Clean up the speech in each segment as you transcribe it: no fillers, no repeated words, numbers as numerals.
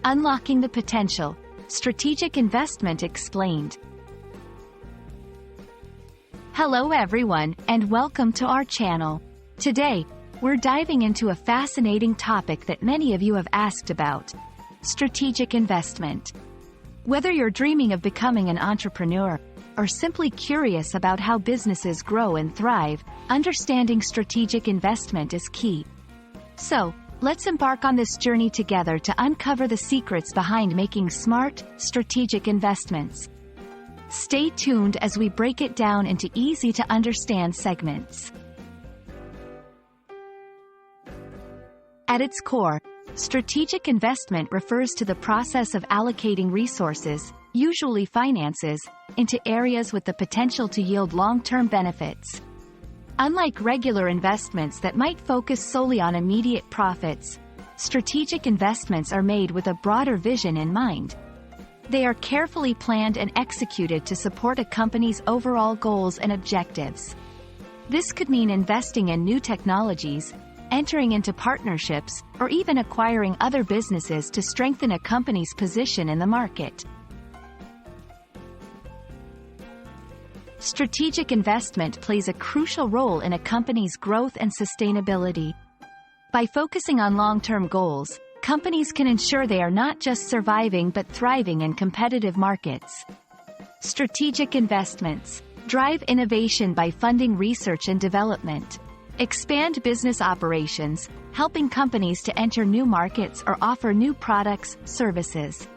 Unlocking the potential. Strategic investment explained. Hello everyone, and welcome to our channel. Today, we're diving into a fascinating topic that many of you have asked about: strategic investment. Whether you're dreaming of becoming an entrepreneur, or simply curious about how businesses grow and thrive, understanding strategic investment is key. So, let's embark on this journey together to uncover the secrets behind making smart, strategic investments. Stay tuned as we break it down into easy-to-understand segments. At its core, strategic investment refers to the process of allocating resources, usually finances, into areas with the potential to yield long-term benefits. Unlike regular investments that might focus solely on immediate profits, strategic investments are made with a broader vision in mind. They are carefully planned and executed to support a company's overall goals and objectives. This could mean investing in new technologies, entering into partnerships, or even acquiring other businesses to strengthen a company's position in the market. Strategic investment plays a crucial role in a company's growth and sustainability. By focusing on long-term goals, companies can ensure they are not just surviving but thriving in competitive markets. Strategic investments drive innovation by funding research and development, expand business operations, helping companies to enter new markets or offer new products, services.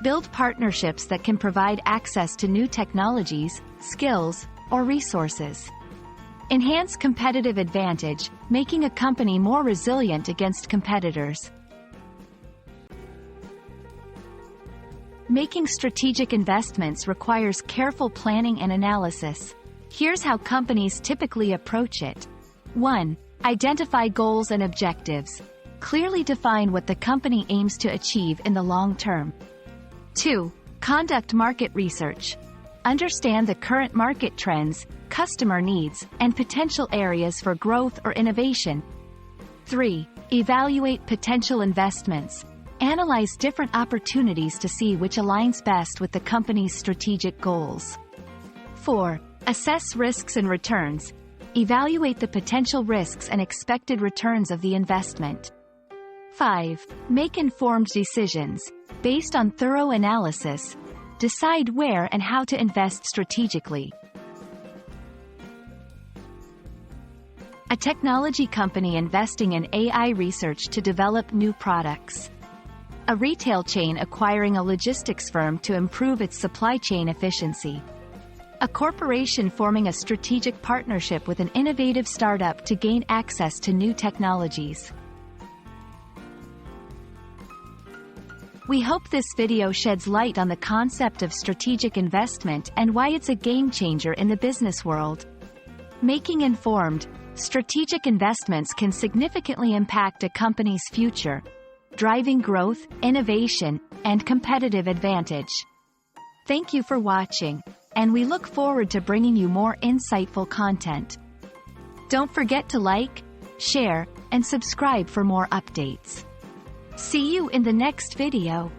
Build partnerships that can provide access to new technologies, skills, or resources. Enhance competitive advantage, making a company more resilient against competitors. Making strategic investments requires careful planning and analysis. Here's how companies typically approach it. 1. Identify goals and objectives. Clearly define what the company aims to achieve in the long term. 2. Conduct market research. Understand the current market trends, customer needs, and potential areas for growth or innovation. 3. Evaluate potential investments. Analyze different opportunities to see which aligns best with the company's strategic goals. 4. Assess risks and returns. Evaluate the potential risks and expected returns of the investment. 5. Make informed decisions. Based on thorough analysis, decide where and how to invest strategically. A technology company investing in AI research to develop new products. A retail chain acquiring a logistics firm to improve its supply chain efficiency. A corporation forming a strategic partnership with an innovative startup to gain access to new technologies. We hope this video sheds light on the concept of strategic investment and why it's a game changer in the business world. Making informed, strategic investments can significantly impact a company's future, driving growth, innovation, and competitive advantage. Thank you for watching, and we look forward to bringing you more insightful content. Don't forget to like, share, and subscribe for more updates. See you in the next video.